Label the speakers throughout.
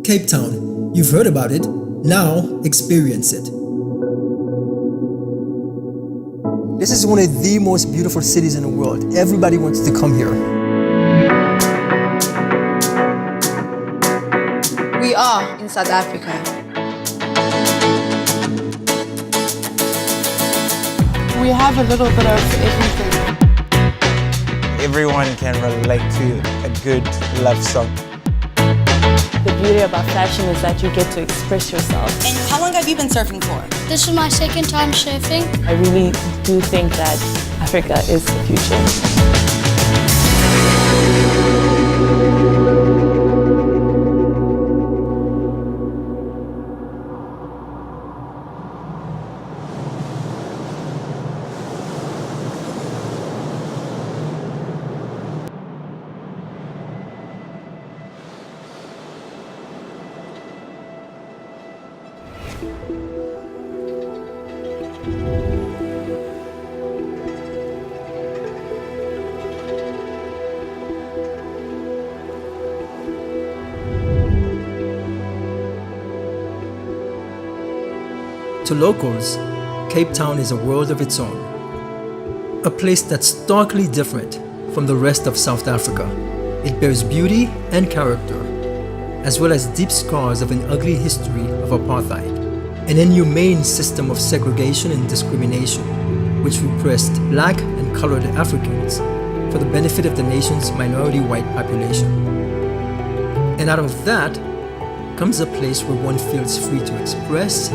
Speaker 1: Cape Town, you've heard about it, now experience it. This is one of the most beautiful cities in the world. Everybody wants to come here.
Speaker 2: We are in South Africa. We have a little bit of everything.
Speaker 3: Everyone can relate to a good love song.
Speaker 4: The beauty about fashion is that you get to express yourself.
Speaker 5: And how long have you been surfing for?
Speaker 6: This is my second time surfing.
Speaker 4: I really do think that Africa is the future.
Speaker 1: To locals, Cape Town is a world of its own. A place that's starkly different from the rest of South Africa. It bears beauty and character, as well as deep scars of an ugly history of apartheid, an inhumane system of segregation and discrimination, which repressed black and colored Africans for the benefit of the nation's minority white population. And out of that comes a place where one feels free to express,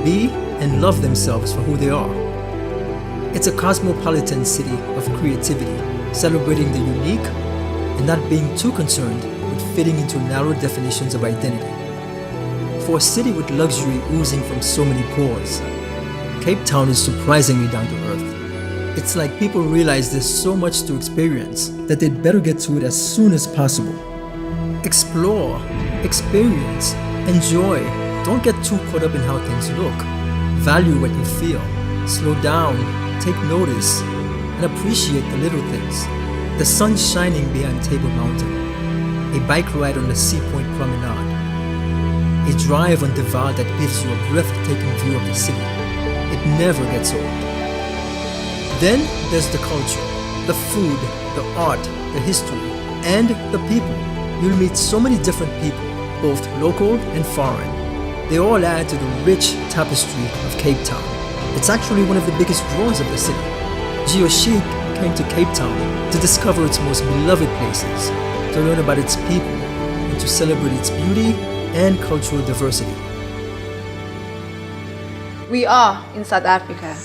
Speaker 1: be, and love themselves for who they are. It's a cosmopolitan city of creativity, celebrating the unique and not being too concerned with fitting into narrow definitions of identity. For a city with luxury oozing from so many pores, Cape Town is surprisingly down to earth. It's like people realize there's so much to experience that they'd better get to it as soon as possible. Explore, experience, enjoy. Don't get too caught up in how things look. Value what you feel. Slow down, take notice, and appreciate the little things. The sun shining behind Table Mountain. A bike ride on the Sea Point Promenade. A drive on the Val that gives you a breathtaking view of the city. It never gets old. Then there's the culture, the food, the art, the history, and the people. You'll meet so many different people, both local and foreign. They all add to the rich tapestry of Cape Town. It's actually one of the biggest draws of the city. Geochic came to Cape Town to discover its most beloved places, to learn about its people, and to celebrate its beauty and cultural diversity.
Speaker 2: We are in South Africa.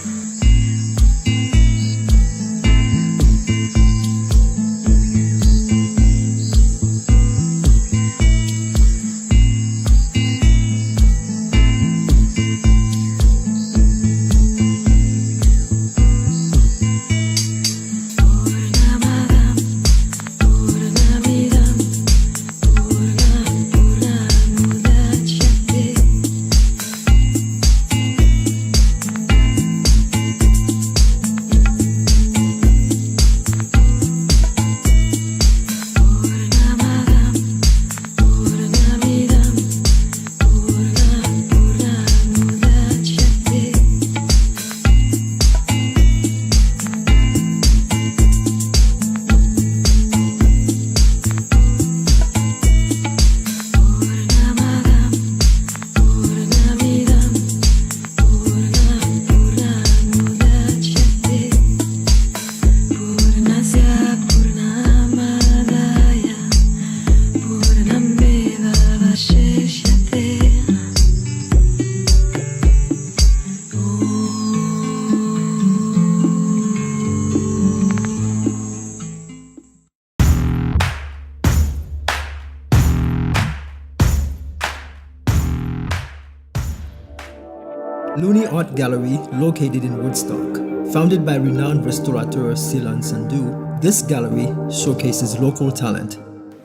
Speaker 1: Looney Art Gallery, located in Woodstock. Founded by renowned restaurateur Silan Sandhu, this gallery showcases local talent.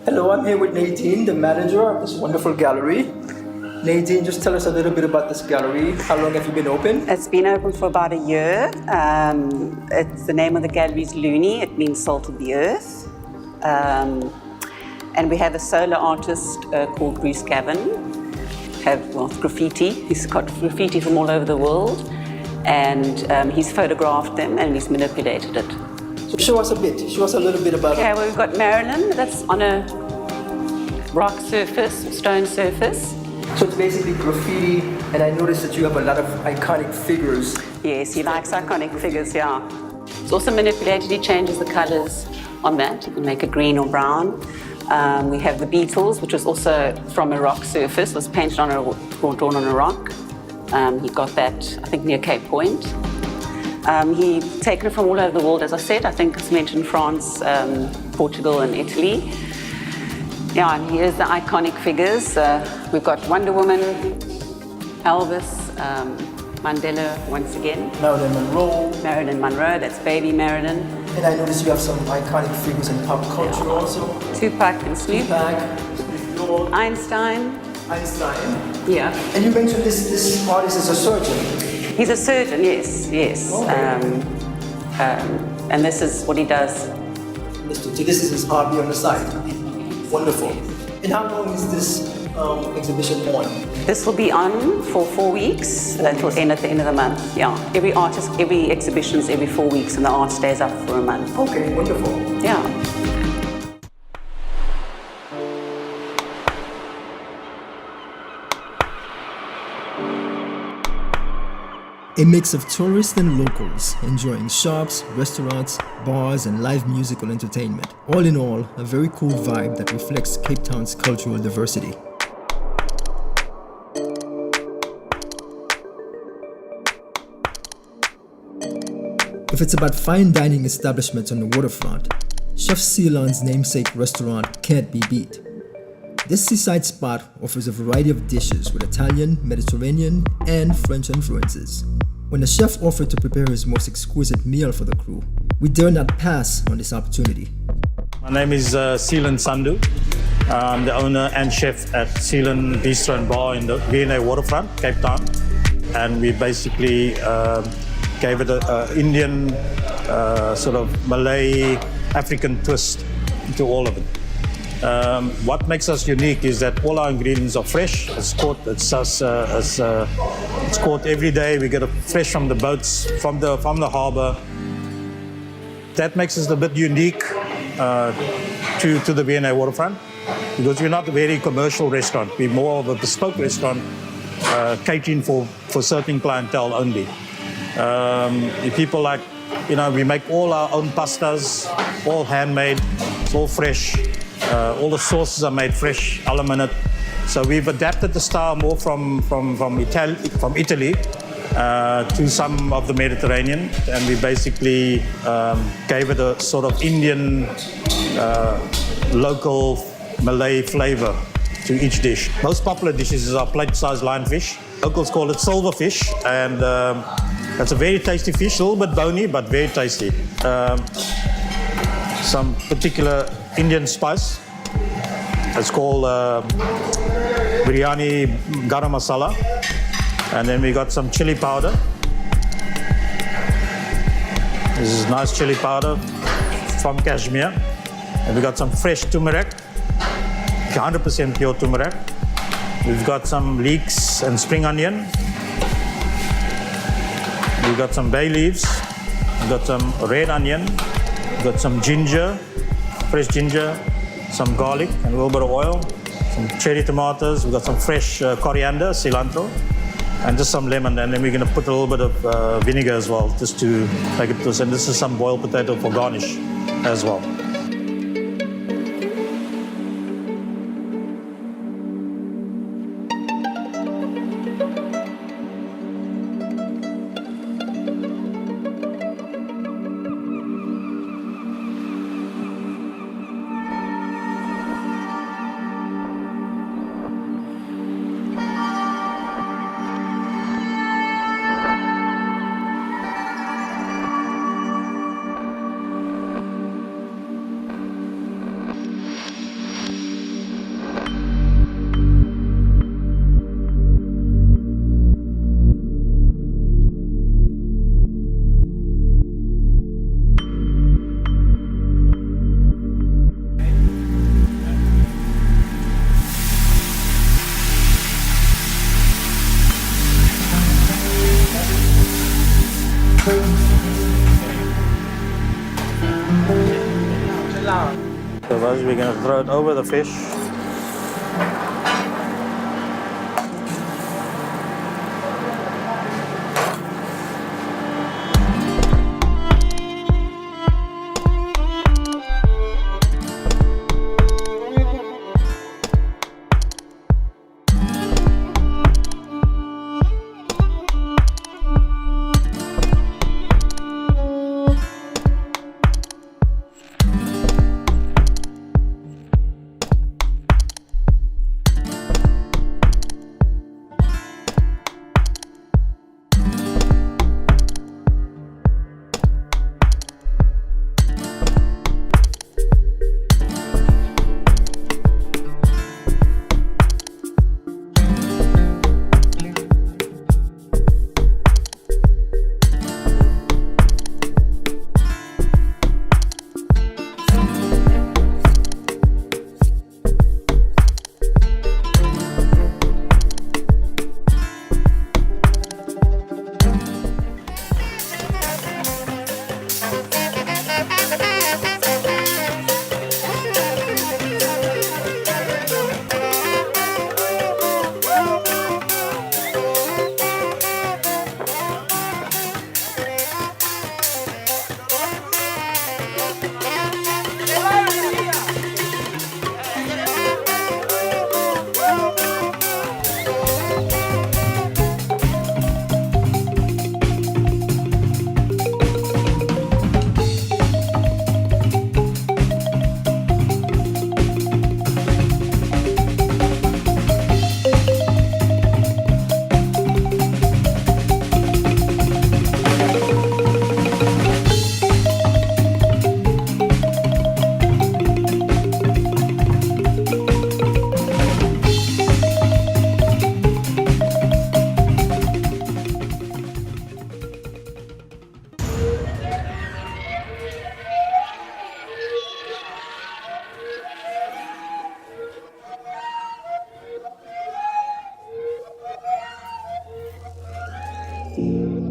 Speaker 1: Hello, I'm here with Nadine, the manager of this wonderful gallery. Nadine, just tell us a little bit about this gallery. How long have you been open?
Speaker 5: It's been open for about a year. The name of the gallery is Looney. It means salt of the earth. And we have a solar artist called Bruce Gavin. It's graffiti. He's got graffiti from all over the world, and he's photographed them and he's manipulated it.
Speaker 1: So show us a bit. Show us a little bit about
Speaker 5: Okay, well, we've got Marilyn that's on a rock surface, stone surface.
Speaker 1: So it's basically graffiti, and I noticed that you have a lot of iconic figures.
Speaker 5: Yes, he likes iconic figures, yeah. It's also manipulated. He changes the colors on that. You can make it green or brown. We have the Beatles, which was also from a rock surface, was painted on or drawn on a rock. He got that, I think, near Cape Point. He's taken it from all over the world, as I said. I think it's mentioned France, Portugal, and Italy. Yeah, and here's the iconic figures. We've got Wonder Woman, Elvis, Mandela once again. Marilyn Monroe, that's baby Marilyn.
Speaker 1: And I noticed you have some iconic figures in pop culture also.
Speaker 5: Tupac and Snoop. Einstein. Yeah.
Speaker 1: And you mentioned this artist is a surgeon.
Speaker 5: He's a surgeon, yes. Okay. And this is what he does.
Speaker 1: Understood. So this is his hobby on the side. Wonderful. And how long is this exhibition on?
Speaker 5: This will be on for 4 weeks. That will end at the end of the month. Yeah. Every exhibition is every 4 weeks, and the art stays up for a month.
Speaker 1: Okay, wonderful.
Speaker 5: Yeah.
Speaker 1: A mix of tourists and locals enjoying shops, restaurants, bars, and live musical entertainment. All in all, a very cool vibe that reflects Cape Town's cultural diversity. If it's about fine dining establishments on the waterfront, Chef Ceylon's namesake restaurant can't be beat. This seaside spot offers a variety of dishes with Italian, Mediterranean, and French influences. When the chef offered to prepare his most exquisite meal for the crew, we dare not pass on this opportunity.
Speaker 7: My name is Ceylon Sandhu. I'm the owner and chef at Ceylon Bistro and Bar in the V&A Waterfront, Cape Town. And we basically gave it an Indian, sort of Malay, African twist to all of it. What makes us unique is that all our ingredients are fresh. It's caught every day. We get it fresh from the boats, from the harbour. That makes us a bit unique to the V&A Waterfront, because we're not a very commercial restaurant. We're more of a bespoke restaurant, catering for certain clientele only. People like, we make all our own pastas, all handmade, it's all fresh. All the sauces are made fresh, alla minute. So we've adapted the style more from Italy to some of the Mediterranean, and we basically gave it a sort of Indian, local Malay flavor to each dish. Most popular dishes is our plate-sized lionfish. Locals call it silverfish, and that's a very tasty fish, a little bit bony, but very tasty. Some particular Indian spice. It's called biryani garam masala. And then we got some chili powder. This is nice chili powder from Kashmir. And we got some fresh turmeric, 100% pure turmeric. We've got some leeks and spring onion. We've got some bay leaves. We've got some red onion. We've got some ginger, fresh ginger, some garlic and a little bit of oil, some cherry tomatoes. We've got some fresh coriander, cilantro, and just some lemon. And then we're going to put a little bit of vinegar as well, just to make it twist. And this is some boiled potato for garnish as well. So first we're going to throw it over the fish.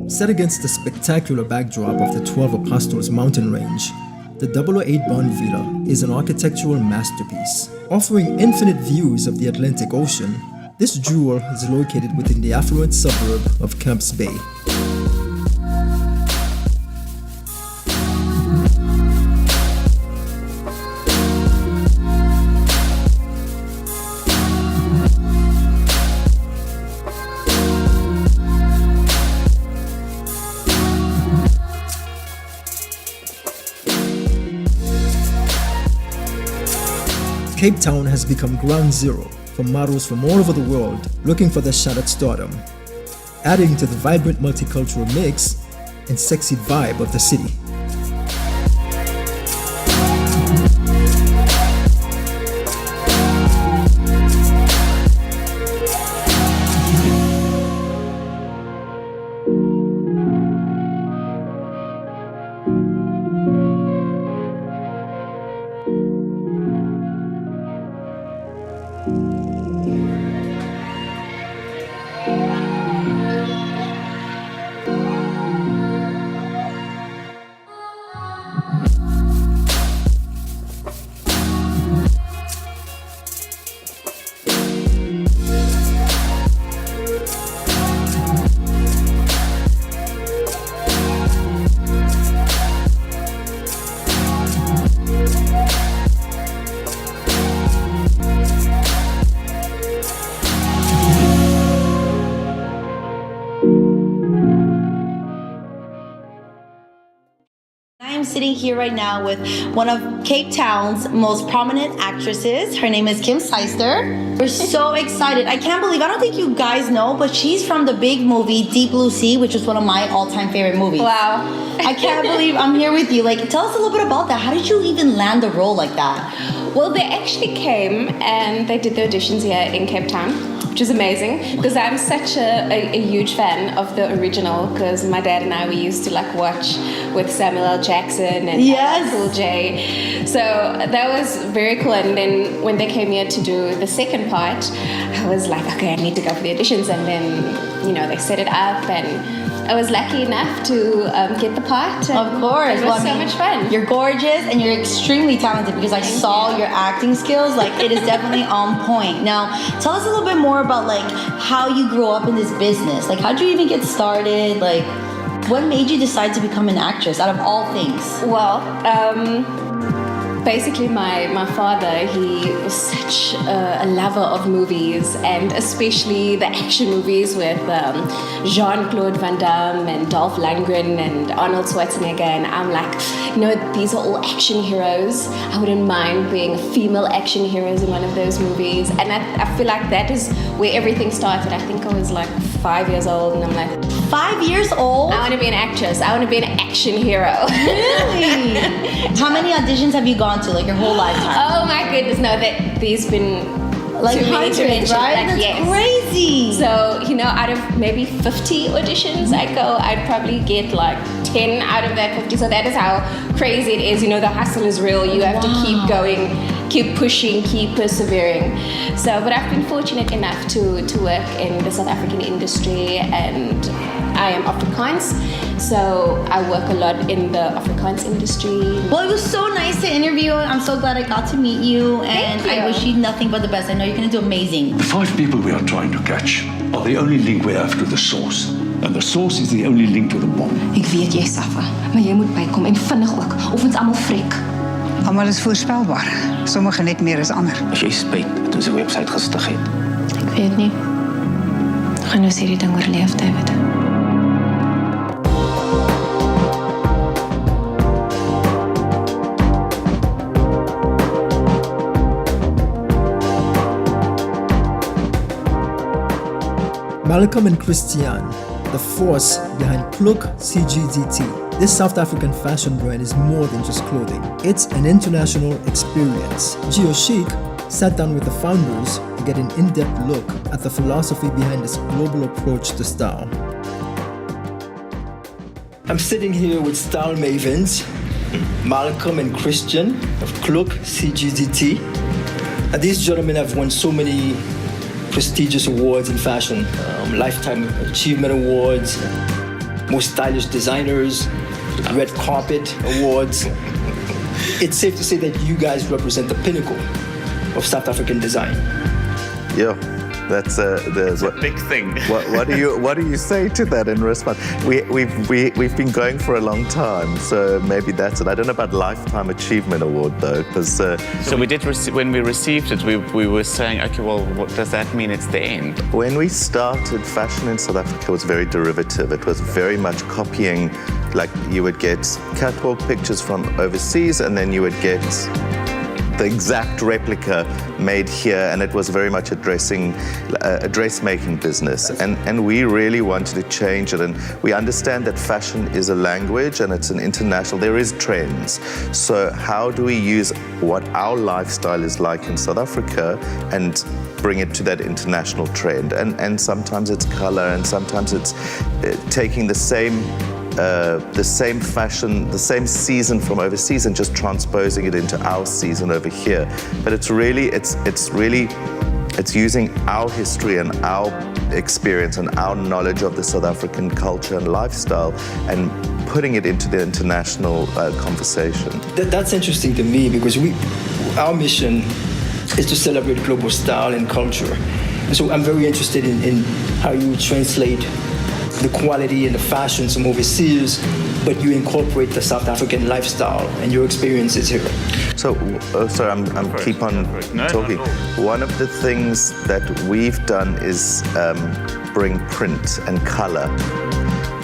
Speaker 1: Set against the spectacular backdrop of the 12 Apostles mountain range, the 008 Bond Villa is an architectural masterpiece. Offering infinite views of the Atlantic Ocean, this jewel is located within the affluent suburb of Camps Bay. Cape Town has become ground zero for models from all over the world looking for their shot at stardom, adding to the vibrant multicultural mix and sexy vibe of the city.
Speaker 8: I'm sitting here right now with one of Cape Town's most prominent actresses. Her name is Kim Seister. We're so excited. I can't believe, I don't think you guys know, but she's from the big movie Deep Blue Sea, which is one of my all-time favorite movies.
Speaker 9: Wow.
Speaker 8: I can't believe I'm here with you. Like, tell us a little bit about that. How did you even land a role like that?
Speaker 9: Well, they actually came and they did the auditions here in Cape Town, which is amazing because I'm such a huge fan of the original, because my dad and I, we used to like watch with Samuel L. Jackson and
Speaker 8: Yes.
Speaker 9: Cool J. So that was very cool. And then when they came here to do the second part, I was like, okay, I need to go for the auditions. And then, you know, they set it up and I was lucky enough to get the part. And
Speaker 8: Of course.
Speaker 9: it was so much fun.
Speaker 8: You're gorgeous and you're extremely talented because I saw your acting skills. Like, it is definitely on point. Now, tell us a little bit more about like how you grew up in this business. Like, how'd you even get started? Like, what made you decide to become an actress out of all things?
Speaker 9: Well, basically my father, he was such a lover of movies, and especially the action movies with Jean-Claude Van Damme and Dolph Lundgren and Arnold Schwarzenegger, and I'm like, these are all action heroes. I wouldn't mind being a female action heroes in one of those movies, and I feel like that is where everything started. I think I was like 5 years old, and I'm like,
Speaker 8: 5 years old?
Speaker 9: I want to be an actress. I want to be an action hero.
Speaker 8: Really? How many auditions have you gone to, like your whole lifetime?
Speaker 9: Oh my goodness, no, there's been
Speaker 8: like
Speaker 9: too many to
Speaker 8: hundreds,
Speaker 9: mention.
Speaker 8: right?
Speaker 9: Like,
Speaker 8: That's
Speaker 9: yes.
Speaker 8: crazy.
Speaker 9: So, out of maybe 50 auditions I go, I'd probably get like 10 out of that 50. So that is how crazy it is. The hustle is real. You have to keep going, keep pushing, keep persevering. So, but I've been fortunate enough to work in the South African industry, and I am Afrikaans, so I work a lot in the Afrikaans industry.
Speaker 8: Well, it was so nice to interview. I'm so glad I got to meet you, and
Speaker 9: Thank you.
Speaker 8: I wish you nothing but the best. I know you're going to do amazing.
Speaker 10: The 5 people we are trying to catch are the only link we have to the source. And the source is the only link to the bomb.
Speaker 11: Ek weet jy suffer, maar jy moet bykom en vinnig ook, of ons almal vrek.
Speaker 12: Almal is voorspelbaar. Sommige net meer as ander.
Speaker 10: As jy spyt dat ons 'n webwerf gestig het.
Speaker 11: Ek weet nie. Gaan ons hierdie ding oorleef, David?
Speaker 1: Malcolm and Christian, the force behind Clermont CGDT. This South African fashion brand is more than just clothing. It's an international experience. Geochic sat down with the founders to get an in-depth look at the philosophy behind this global approach to style. I'm sitting here with style mavens, Malcolm and Christian of Clermont CGDT. And these gentlemen have won so many prestigious awards in fashion, Lifetime Achievement Awards, Most Stylish Designers, Red Carpet Awards. It's safe to say that you guys represent the pinnacle of South African design.
Speaker 13: Yeah, that's a
Speaker 14: big thing.
Speaker 13: What do you say to that in response? We've been going for a long time, so maybe that's it. I don't know about Lifetime Achievement Award though, because
Speaker 14: so we did when we received it, we were saying, okay, well, what does that mean? It's the end.
Speaker 13: When we started, fashion in South Africa was very derivative. It was very much copying, like you would get catwalk pictures from overseas, and then you would get the exact replica made here, and it was very much a dressmaking business, and we really wanted to change it. And we understand that fashion is a language and it's an international, there is trends. So how do we use what our lifestyle is like in South Africa and bring it to that international trend? And sometimes it's color, and sometimes it's taking the same fashion, the same season from overseas, and just transposing it into our season over here. But it's using our history and our experience and our knowledge of the South African culture and lifestyle and putting it into the international conversation.
Speaker 1: That's interesting to me, because our mission is to celebrate global style and culture. And so I'm very interested in how you translate the quality and the fashions from overseas, but you incorporate the South African lifestyle and your experiences here.
Speaker 13: So, sorry, I'm keep on talking. One of the things that we've done is bring print and color.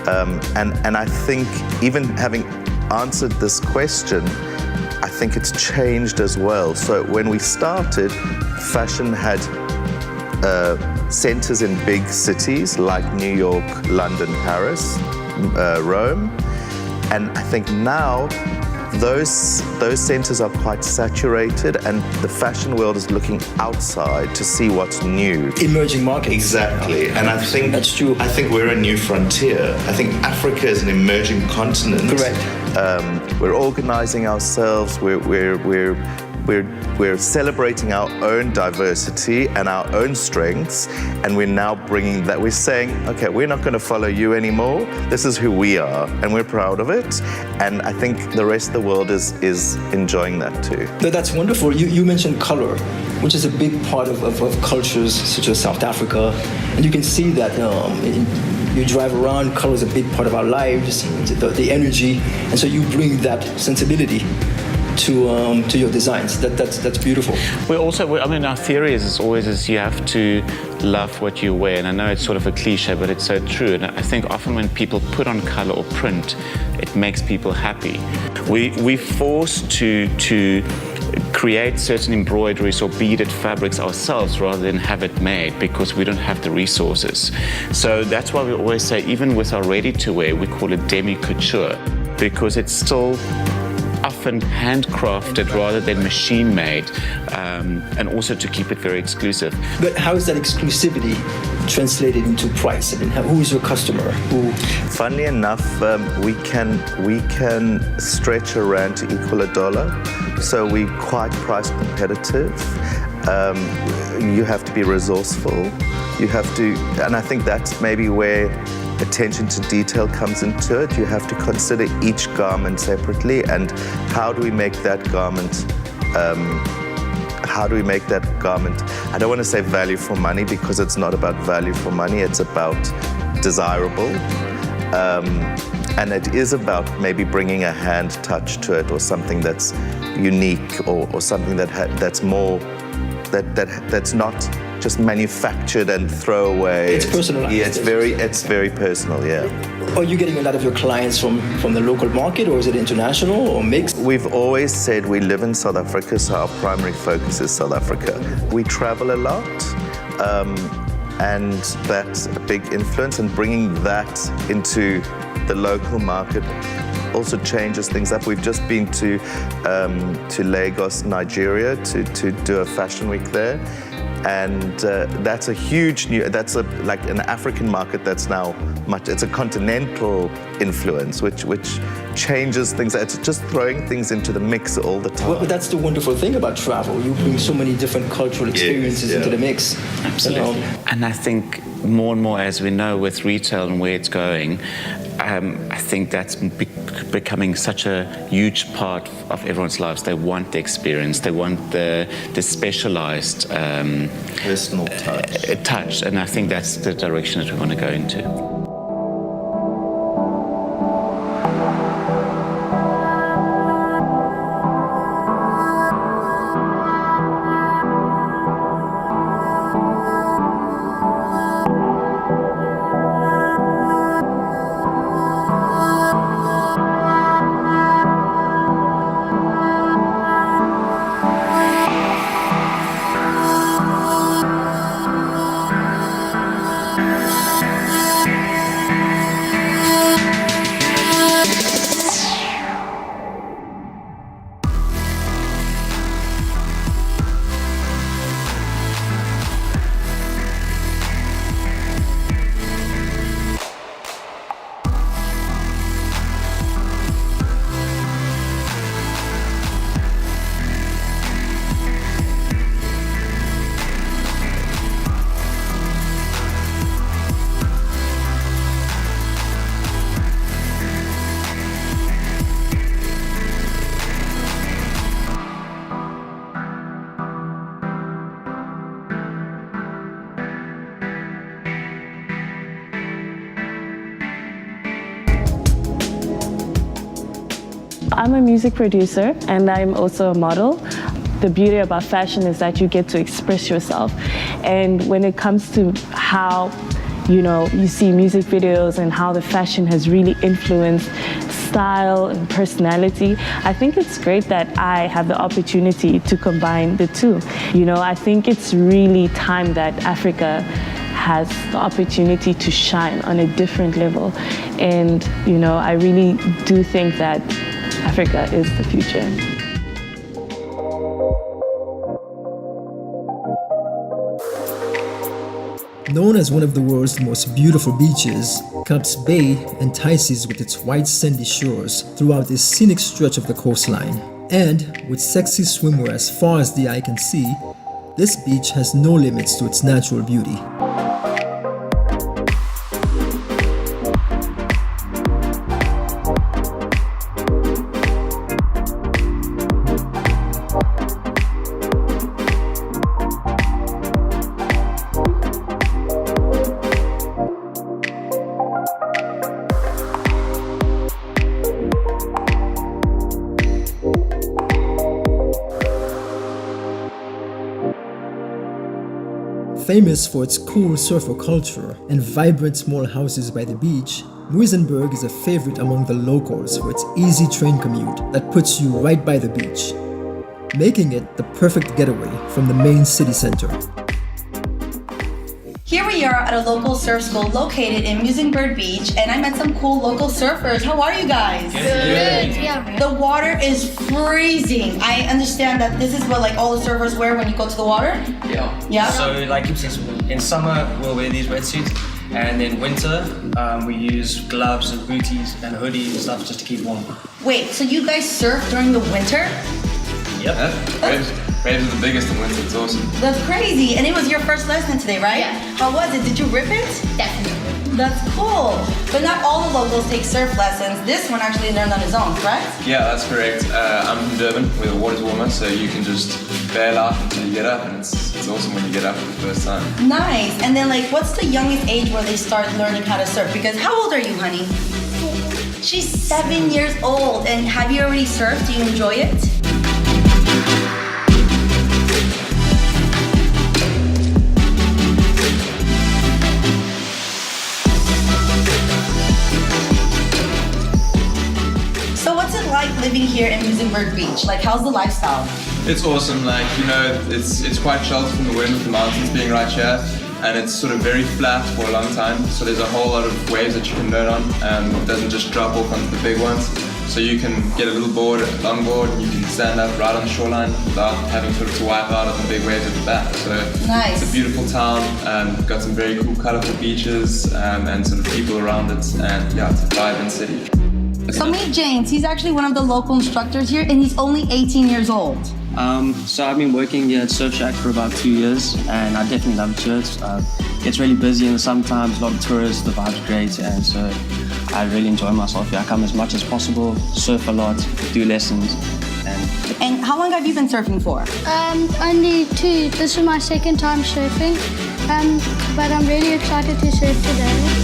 Speaker 13: And I think even having answered this question, I think it's changed as well. So when we started, fashion had centers in big cities like New York, London, Paris, Rome. And I think now those centers are quite saturated, and the fashion world is looking outside to see what's new.
Speaker 1: Emerging markets.
Speaker 15: Exactly. And I think
Speaker 1: that's true.
Speaker 15: I think we're a new frontier. I think Africa is an emerging continent.
Speaker 1: Correct.
Speaker 13: We're organizing ourselves. We're we're celebrating our own diversity and our own strengths, and we're now bringing that. We're saying, okay, we're not going to follow you anymore. This is who we are, and we're proud of it. And I think the rest of the world is enjoying that too.
Speaker 1: That's wonderful. You mentioned color, which is a big part of cultures such as South Africa, and you can see that. You drive around, color is a big part of our lives, the energy, and so you bring that sensibility to your designs. That's beautiful.
Speaker 14: Our theory is always you have to love what you wear, and I know it's sort of a cliche, but it's so true. And I think often when people put on color or print, it makes people happy. We're forced to create certain embroideries or beaded fabrics ourselves rather than have it made because we don't have the resources. So that's why we always say, even with our ready-to-wear, we call it demi-couture, because it's still often handcrafted rather than machine-made, and also to keep it very exclusive.
Speaker 1: But how is that exclusivity translated into price? I mean, who is your customer?
Speaker 13: Funnily enough, we can stretch a rand to equal $1, so we're quite price competitive. You have to be resourceful. You have to, and I think that's maybe where attention to detail comes into it. You have to consider each garment separately, and how do we make that garment I don't want to say value for money, because it's not about value for money, it's about desirable. And it is about maybe bringing a hand touch to it, or something that's unique, or something that's more, that's not just manufactured and throw away.
Speaker 1: It's personalized.
Speaker 13: Yeah, it's very personal, yeah.
Speaker 1: Are you getting a lot of your clients from the local market, or is it international or mixed?
Speaker 13: We've always said we live in South Africa, so our primary focus is South Africa. We travel a lot, and that's a big influence, and bringing that into the local market also changes things up. We've just been to Lagos, Nigeria, to do a fashion week there. And that's a huge like an African market that's now it's a continental influence, which changes things. It's just throwing things into the mix all the time.
Speaker 1: Well, that's the wonderful thing about travel. You bring so many different cultural experiences into the mix.
Speaker 14: Absolutely. And I think more and more, as we know with retail and where it's going, I think that's becoming such a huge part of everyone's lives. They want the experience. They want the specialized
Speaker 13: personal
Speaker 14: touch. And I think that's the direction that we want to go into.
Speaker 4: I'm a music producer and I'm also a model. The beauty about fashion is that you get to express yourself. And when it comes to how, you see music videos and how the fashion has really influenced style and personality, I think it's great that I have the opportunity to combine the two. I think it's really time that Africa has the opportunity to shine on a different level. And, I really do think that Africa is the future.
Speaker 1: Known as one of the world's most beautiful beaches, Kalps Bay entices with its white sandy shores throughout this scenic stretch of the coastline. And with sexy swimwear as far as the eye can see, this beach has no limits to its natural beauty. Famous for its cool surfer culture and vibrant small houses by the beach, Muizenberg is a favorite among the locals for its easy train commute that puts you right by the beach, making it the perfect getaway from the main city center.
Speaker 8: Here we are at a local surf school located in Muizenberg Beach, and I met some cool local surfers. How are you guys?
Speaker 6: Good. Yeah.
Speaker 8: The water is freezing. I understand that this is what like all the surfers wear when you go to the water?
Speaker 16: Yeah.
Speaker 8: Yeah?
Speaker 16: So like in summer, we'll wear these wetsuits, and in winter, we use gloves and booties and hoodies and stuff just to keep warm.
Speaker 8: Wait, so you guys surf during the winter?
Speaker 16: Yep.
Speaker 17: Waves are the biggest in winter, it's awesome.
Speaker 8: That's crazy. And it was your first lesson today, right?
Speaker 6: Yeah.
Speaker 8: How was it? Did you rip it?
Speaker 6: Definitely.
Speaker 8: That's cool. But not all the locals take surf lessons. This one actually learned on his own, correct?
Speaker 17: Yeah, that's correct. I'm from Durban, where the water's warmer, so you can just bail out until you get up, and it's awesome when you get up for the first time.
Speaker 8: Nice. And then like, what's the youngest age where they start learning how to surf? Because how old are you, honey? She's 7 years old. And have you already surfed? Do you enjoy it? Living here in Muizenberg Beach, like how's the lifestyle?
Speaker 17: It's awesome, like, you know, it's quite sheltered from the wind with the mountains being right here, and it's sort of very flat for a long time, so there's a whole lot of waves that you can learn on, and it doesn't just drop off onto the big ones, so you can get a little board, a longboard, and you can stand up right on the shoreline without having sort of to wipe out on the big waves at the back. So
Speaker 8: nice.
Speaker 17: It's a beautiful town, got some very cool colourful beaches, and sort of people around it, and yeah, it's a vibrant city.
Speaker 8: So meet James, he's actually one of the local instructors here, and he's only 18 years old.
Speaker 16: So I've been working here at Surf Shack for about 2 years, and I definitely love it here. It gets really busy in the summertime, a lot of tourists, the vibe's great, and so I really enjoy myself here. I come as much as possible, surf a lot, do lessons.
Speaker 8: And how long have you been surfing for?
Speaker 6: Only 2. This is my second time surfing, but I'm really excited to surf today.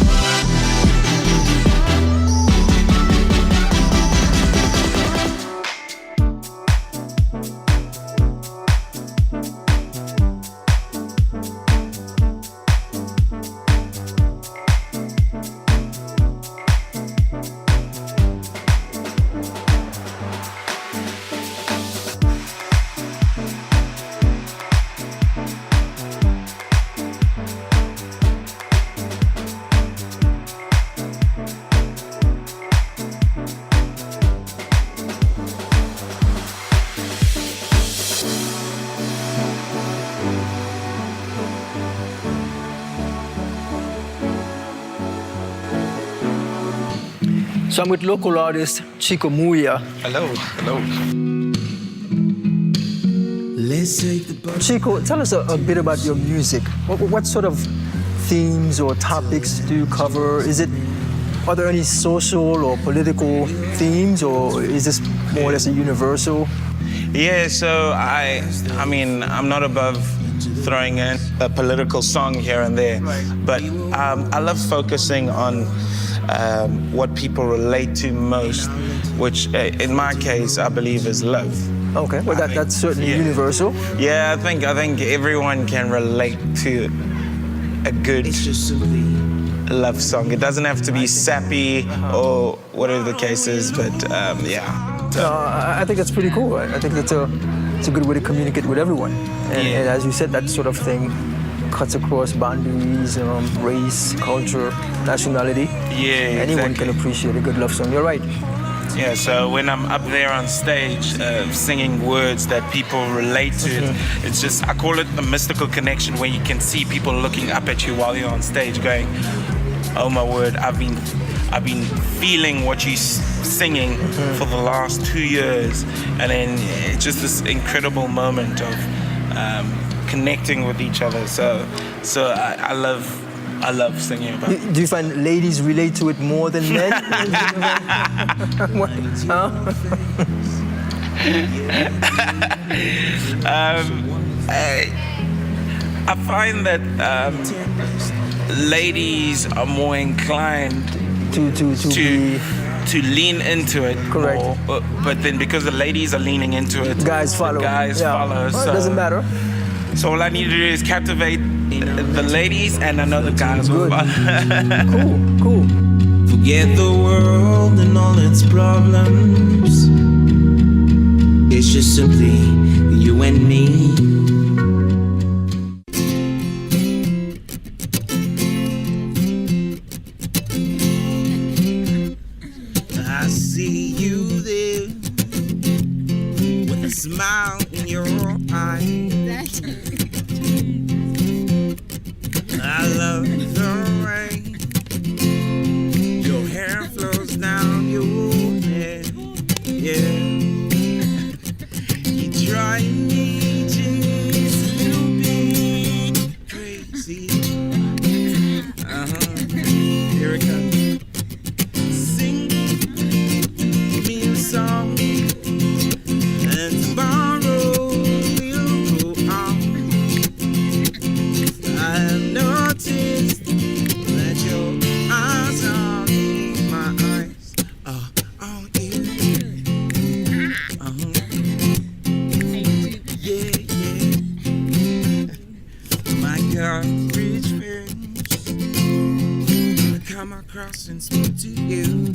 Speaker 1: So I'm with local artist Chico Muya.
Speaker 3: Hello. Hello.
Speaker 1: Chico, tell us a bit about your music. What sort of themes or topics do you cover? Are there any social or political themes, or is this more or less a universal?
Speaker 3: Yeah, so I mean, I'm not above throwing in a political song here and there, but I love focusing on what people relate to most, which in my case, I believe is love.
Speaker 1: Okay, well that's certainly universal.
Speaker 3: Yeah, I think everyone can relate to a good love song. It doesn't have to be sappy or whatever the case is, but yeah.
Speaker 1: I think that's pretty cool. I think it's a good way to communicate with everyone. And as you said, that sort of thing cuts across boundaries, race, culture, nationality.
Speaker 3: Yeah,
Speaker 1: anyone can appreciate a good love song. You're right.
Speaker 3: Yeah, so when I'm up there on stage singing words that people relate to, it's just, I call it the mystical connection, where you can see people looking up at you while you're on stage going, oh my word, I've been I've been feeling what she's singing for the last 2 years, and then it's just this incredible moment of connecting with each other. So I love singing about it.
Speaker 1: Do you find ladies relate to it more than men?
Speaker 3: I find that ladies are more inclined to lean into it.
Speaker 1: Correct.
Speaker 3: More, but then because the ladies are leaning into it,
Speaker 1: guys follow.
Speaker 3: Follow.
Speaker 1: Well,
Speaker 3: so
Speaker 1: it doesn't matter.
Speaker 3: So all I need to do is captivate the ladies, and I know the guys will follow.
Speaker 1: Cool.
Speaker 18: Forget the world and all its problems. It's just simply you and me. I see you there with a smile in your eyes. I love the rain. Your hair flows down your head. Yeah. You drive me just a little bit crazy.
Speaker 3: Here it comes.
Speaker 18: Sing me a song, and tomorrow we'll go on. I have noticed that your eyes are my eyes are on you. Yeah. My garbage friends come across and speak to you.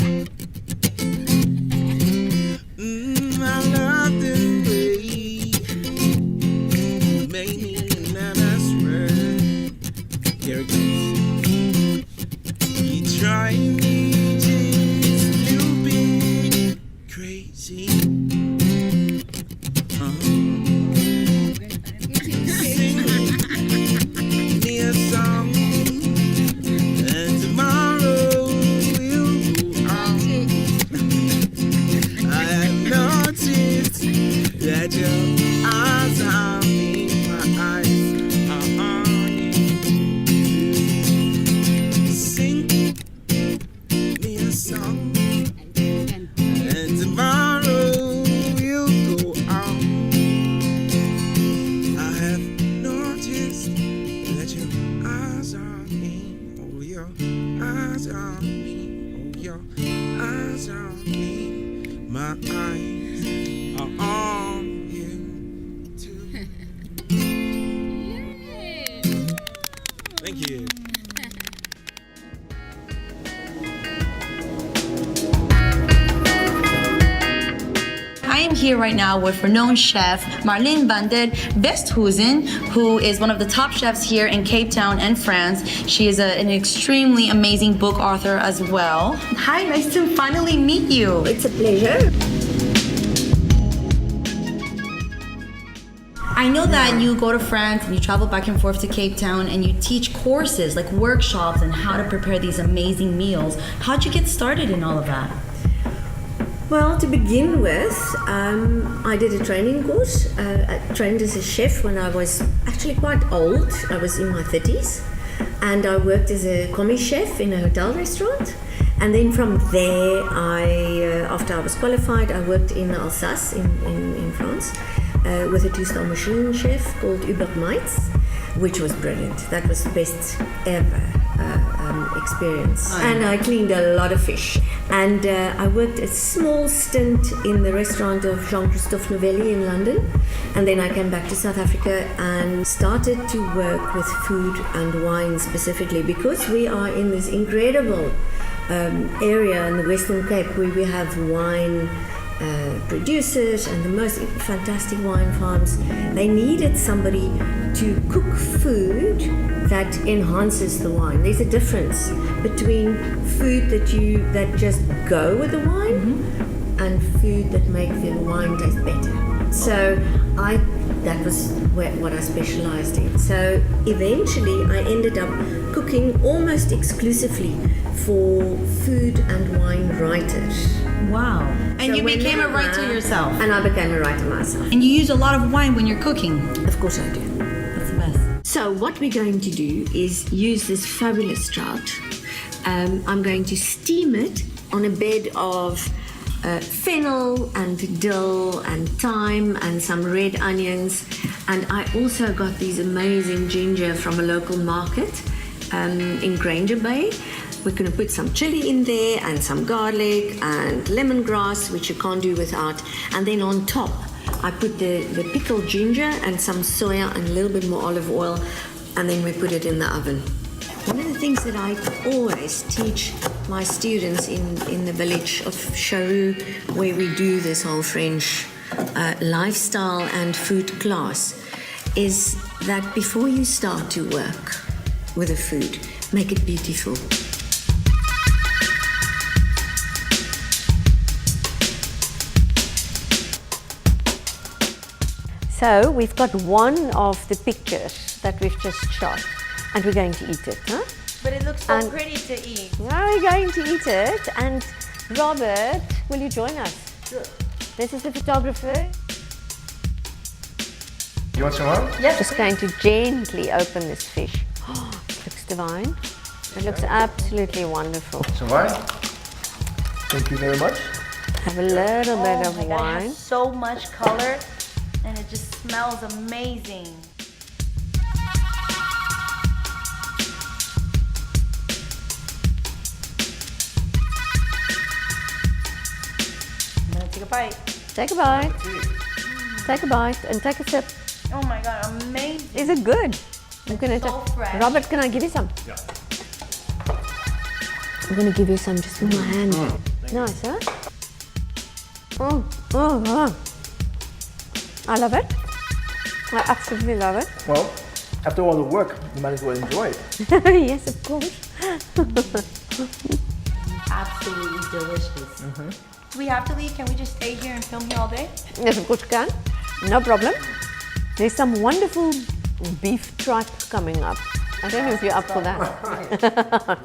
Speaker 18: I love the way you make me nervous. Here it goes. You drive me just a little bit crazy. Sing me a song, and tomorrow we'll go on. I have noticed that your eyes are me, my eyes are on you. Sing me a song, and tomorrow we'll go on. I have noticed that your eyes are me, oh your eyes are me, oh your eyes are me, my eyes are on you too. Thank you.
Speaker 8: I am here right now with renowned chef Marlene van der Westhuizen, who is one of the top chefs here in Cape Town and France. She is an extremely amazing book author as well. Hi, nice to finally meet you.
Speaker 19: It's a pleasure.
Speaker 8: I know that you go to France and you travel back and forth to Cape Town and you teach courses, like workshops, on how to prepare these amazing meals. How'd you get started in all of that?
Speaker 19: Well, to begin with, I did a training course. I trained as a chef when I was actually quite old. I was in my 30s. And I worked as a commis chef in a hotel restaurant. And then from there, after I was qualified, I worked in Alsace in France with a 2-star Michelin chef called Hubert Meitz, which was brilliant. That was the best ever experience. And I cleaned a lot of fish. And I worked a small stint in the restaurant of Jean-Christophe Novelli in London. And then I came back to South Africa and started to work with food and wine specifically, because we are in this incredible area in the Western Cape where we have wine producers and the most fantastic wine farms. They needed somebody to cook food that enhances the wine. There's a difference between food that just go with the wine and food that make the wine taste better. So that was what I specialized in. So eventually I ended up cooking almost exclusively for food and wine writers.
Speaker 8: Wow. And
Speaker 19: So
Speaker 8: you became a
Speaker 19: whenever-
Speaker 8: writer yourself.
Speaker 19: And I became a writer myself.
Speaker 8: And you use a lot of wine when you're cooking.
Speaker 19: Of course I do.
Speaker 8: That's the best.
Speaker 19: So what we're going to do is use this fabulous trout. I'm going to steam it on a bed of fennel and dill and thyme and some red onions. And I also got these amazing ginger from a local market in Granger Bay. We're going to put some chili in there and some garlic and lemongrass, which you can't do without. And then on top, I put the pickled ginger and some soya and a little bit more olive oil, and then we put it in the oven. One of the things that I always teach my students in the village of Charroux, where we do this whole French lifestyle and food class, is that before you start to work with a food, make it beautiful.
Speaker 20: So we've got one of the pictures that we've just shot, and we're going to eat it, huh?
Speaker 8: But it looks so pretty to eat.
Speaker 20: Now we're going to eat it, and Robert, will you join us?
Speaker 21: Sure.
Speaker 20: This is the photographer.
Speaker 21: You want some wine?
Speaker 20: Yes. Just going to gently open this fish. Oh, it looks divine. It looks absolutely wonderful.
Speaker 21: Some wine? Thank you very much.
Speaker 20: Have a little bit of
Speaker 8: my God, it
Speaker 20: wine.
Speaker 8: has so much color, and it just smells amazing. I'm gonna take a bite.
Speaker 20: Take a bite. Take a bite and take a sip.
Speaker 8: Oh my God, amazing.
Speaker 20: Is it good? I'm gonna
Speaker 8: so fresh.
Speaker 20: Robert, can I give you some?
Speaker 21: Yeah.
Speaker 20: I'm gonna give you some just with my hand. Nice, huh? I love it. I absolutely love it.
Speaker 21: Well, after all the work, you might as well enjoy it.
Speaker 20: Yes, of course.
Speaker 8: Absolutely delicious. Do we have to leave? Can we just stay here and film here all day?
Speaker 20: Yes, of course you can. No problem. There's some wonderful beef tripe coming up. I don't know if you're up for that.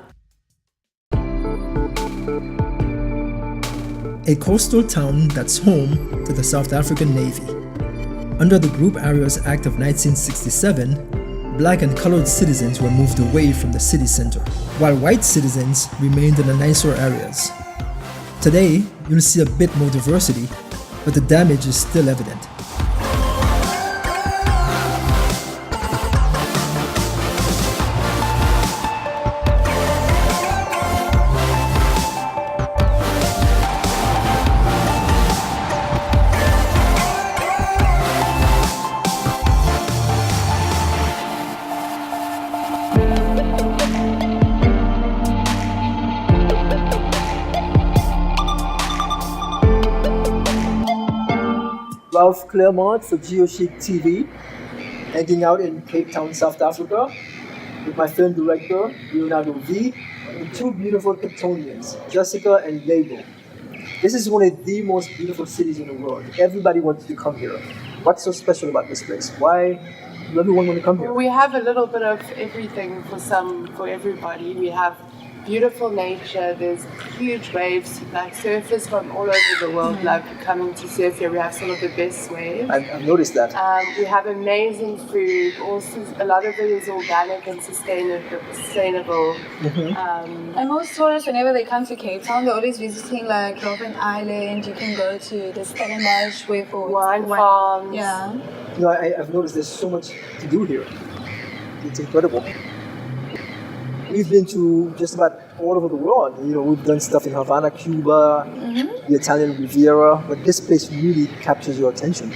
Speaker 1: A coastal town that's home to the South African Navy. Under the Group Areas Act of 1967, black and colored citizens were moved away from the city center, while white citizens remained in the nicer areas. Today, you'll see a bit more diversity, but the damage is still evident. Ralph Clermont for Geochic TV, hanging out in Cape Town, South Africa, with my film director, Leonardo V, and two beautiful Capetonians, Jessica and Lego. This is one of the most beautiful cities in the world. Everybody wants to come here. What's so special about this place? Why does everyone want to come here?
Speaker 2: We have a little bit of everything for everybody. We have beautiful nature. There's huge waves, like surfers from all over the world love coming to surf here. We have some of the best waves.
Speaker 1: I've noticed that.
Speaker 2: We have amazing food. Also, a lot of it is organic and sustainable.
Speaker 22: And most tourists, whenever they come to Cape Town, they're always visiting like Robben Island. You can go to the Stellenbosch way for
Speaker 2: wine farms.
Speaker 22: Yeah.
Speaker 1: You know, I've noticed there's so much to do here. It's incredible. We've been to just about all over the world. You know, we've done stuff in Havana, Cuba, the Italian Riviera, but this place really captures your attention,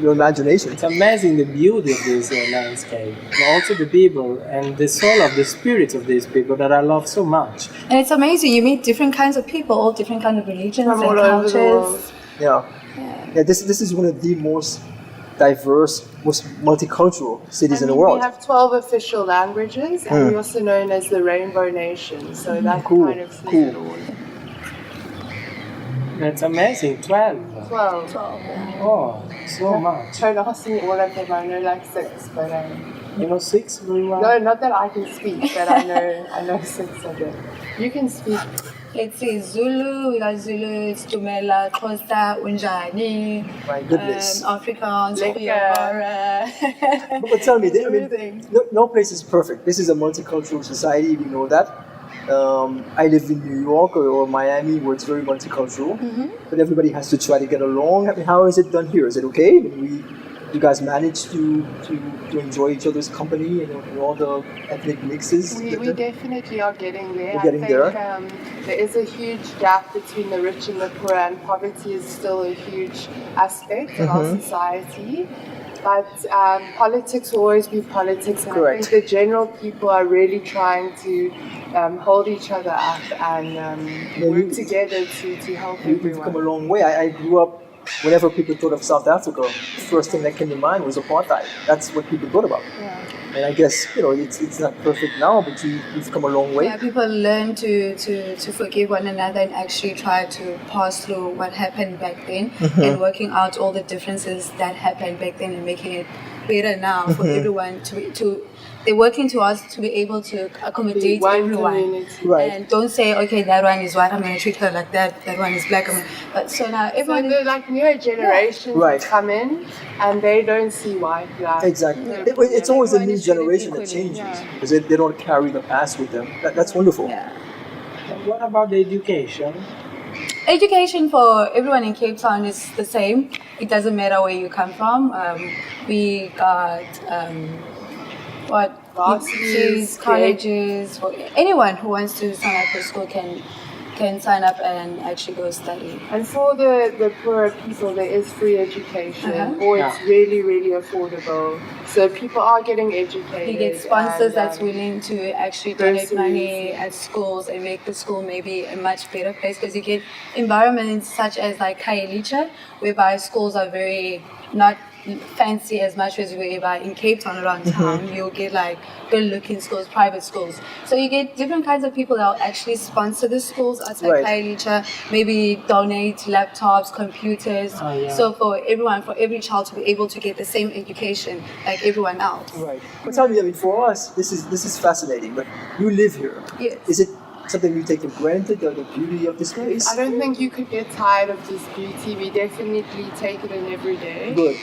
Speaker 1: your imagination.
Speaker 23: It's amazing the beauty of this landscape, and also the people and the soul of the spirits of these people that I love so much.
Speaker 22: And it's amazing. You meet different kinds of people, different kinds of religions
Speaker 2: From
Speaker 22: and
Speaker 2: all over the
Speaker 22: cultures.
Speaker 2: world.
Speaker 1: Yeah, this is one of the most diverse, most multicultural cities in the world.
Speaker 2: We have 12 official languages, and we're also known as the Rainbow Nation. So that kind of says it all.
Speaker 23: It's amazing, 12.
Speaker 2: 12.
Speaker 23: Oh, so much.
Speaker 2: Don't ask me all of them. I know like 6, but
Speaker 23: You know 6 very well?
Speaker 2: No, not that I can speak, but I know 6 of them. You can speak.
Speaker 22: Let's say Zulu, we got Zulu, it's Tumela, Xhosa, Unjani.
Speaker 21: My goodness.
Speaker 22: Afrikaans,
Speaker 21: But tell me, no place is perfect. This is a multicultural society, we know that. I live in New York or Miami where it's very multicultural, but everybody has to try to get along. I mean, how is it done here? Is it okay? I mean, you guys manage to enjoy each other's company and all the ethnic mixes?
Speaker 2: We definitely are getting there.
Speaker 21: We're getting there.
Speaker 2: There is a huge gap between the rich and the poor, and poverty is still a huge aspect of our society. But politics will always be politics, and
Speaker 21: Correct.
Speaker 2: I think the general people are really trying to hold each other up and work together to help everyone.
Speaker 21: We've come a long way. I grew up, whenever people thought of South Africa, the first thing that came to mind was apartheid. That's what people thought about.
Speaker 22: Yeah.
Speaker 21: And I guess, it's not perfect now, but we've come a long way.
Speaker 22: Yeah, people learn to forgive one another and actually try to pass through what happened back then and working out all the differences that happened back then and making it better now for everyone to they're working towards to be able to accommodate everyone.
Speaker 2: Community.
Speaker 21: Right.
Speaker 22: And don't say, okay, that one is white, I'm going to treat her like that, that one is black. But so now everyone
Speaker 2: So the newer generations
Speaker 21: Right.
Speaker 2: come in and they don't see white life.
Speaker 21: Exactly. It's always a new generation that changes because they don't carry the past with them. That's wonderful.
Speaker 22: Yeah.
Speaker 23: What about the education?
Speaker 22: Education for everyone in Cape Town is the same. It doesn't matter where you come from. We got universities, colleges. For anyone who wants to sign up for school can sign up and actually go study.
Speaker 2: And for the poorer people, there is free education, or it's really, really affordable. So people are getting educated.
Speaker 22: You get sponsors
Speaker 2: and,
Speaker 22: that's willing to actually donate money
Speaker 2: bursaries.
Speaker 22: at schools and make the school maybe a much better place, because you get environments such as like Khayelitsha, whereby schools are very not fancy as much as whereby in Cape Town around town you'll get like good looking schools, private schools. So you get different kinds of people that will actually sponsor the schools outside Khayelitsha, maybe donate laptops, computers. So for everyone, for every child to be able to get the same education like everyone else.
Speaker 21: Right. But tell me, for us, this is fascinating. But you live here.
Speaker 2: Yes.
Speaker 21: Is it something you take for granted, the beauty of this place?
Speaker 2: I don't think you could get tired of this beauty. We definitely take it in every day.
Speaker 21: Good.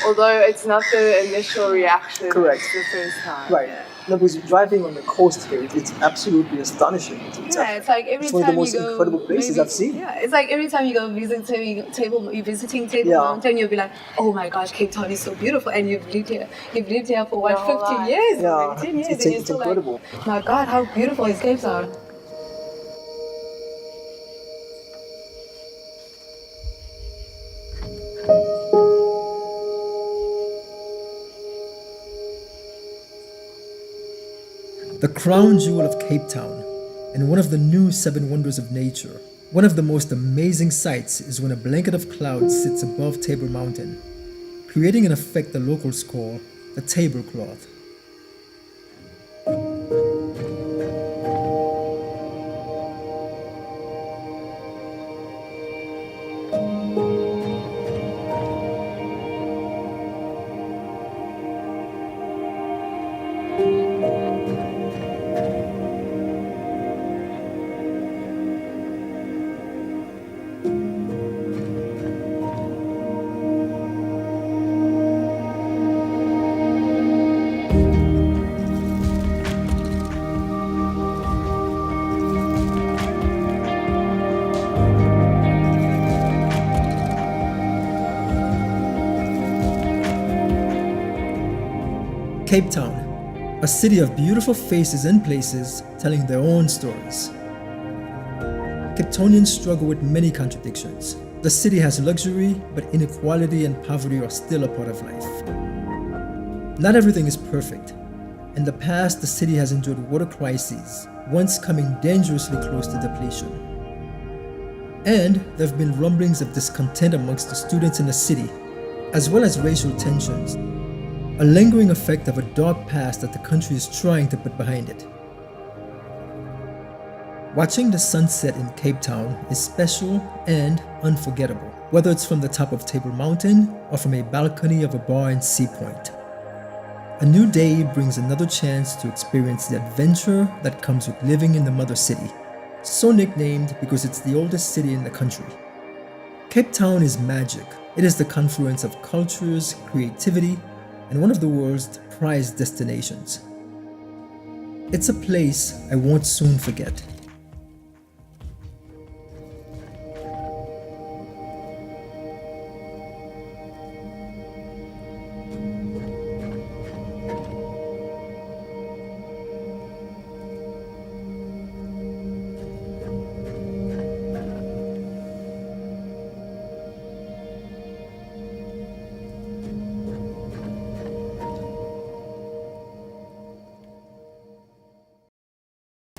Speaker 2: Although it's not the initial reaction.
Speaker 21: Correct.
Speaker 2: It's the first time.
Speaker 21: Right. No, because driving on the coast here, it's absolutely astonishing.
Speaker 22: It's like every
Speaker 21: it's
Speaker 22: time
Speaker 21: one of the most
Speaker 22: you go,
Speaker 21: incredible places I've seen.
Speaker 22: Yeah, it's like every time you go visiting Table Mountain, you'll be like, oh my gosh, Cape Town is so beautiful, and you've lived here for what, 15 years?
Speaker 21: Yeah,
Speaker 22: 10 years,
Speaker 21: it's
Speaker 22: and you're still
Speaker 21: incredible.
Speaker 22: like, my God, how beautiful is Cape Town?
Speaker 1: The crown jewel of Cape Town, and one of the new 7 wonders of nature. One of the most amazing sights is when a blanket of clouds sits above Table Mountain, creating an effect the locals call the tablecloth. Cape Town, a city of beautiful faces and places telling their own stories. Cape Townians struggle with many contradictions. The city has luxury, but inequality and poverty are still a part of life. Not everything is perfect. In the past, the city has endured water crises, once coming dangerously close to depletion. And there have been rumblings of discontent amongst the students in the city, as well as racial tensions, a lingering effect of a dark past that the country is trying to put behind it. Watching the sunset in Cape Town is special and unforgettable, whether it's from the top of Table Mountain or from a balcony of a bar in Sea Point. A new day brings another chance to experience the adventure that comes with living in the mother city, so nicknamed because it's the oldest city in the country. Cape Town is magic. It is the confluence of cultures, creativity, and one of the world's prized destinations. It's a place I won't soon forget.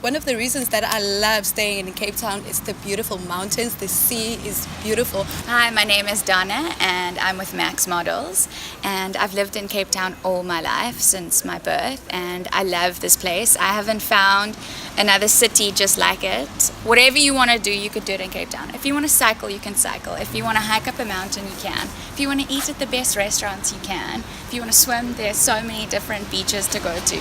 Speaker 5: One of the reasons that I love staying in Cape Town is the beautiful mountains. The sea is beautiful.
Speaker 7: Hi, my name is Donna and I'm with Max Models, and I've lived in Cape Town all my life since my birth, and I love this place. I haven't found another city just like it. Whatever you want to do, you could do it in Cape Town. If you want to cycle, you can cycle. If you want to hike up a mountain, you can. If you want to eat at the best restaurants, you can. If you want to swim, there's so many different beaches to go to.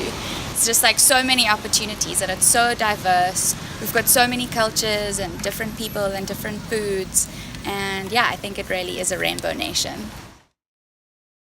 Speaker 7: It's just like so many opportunities, and it's so diverse. We've got so many cultures and different people and different foods, and yeah, I think it really is a rainbow nation.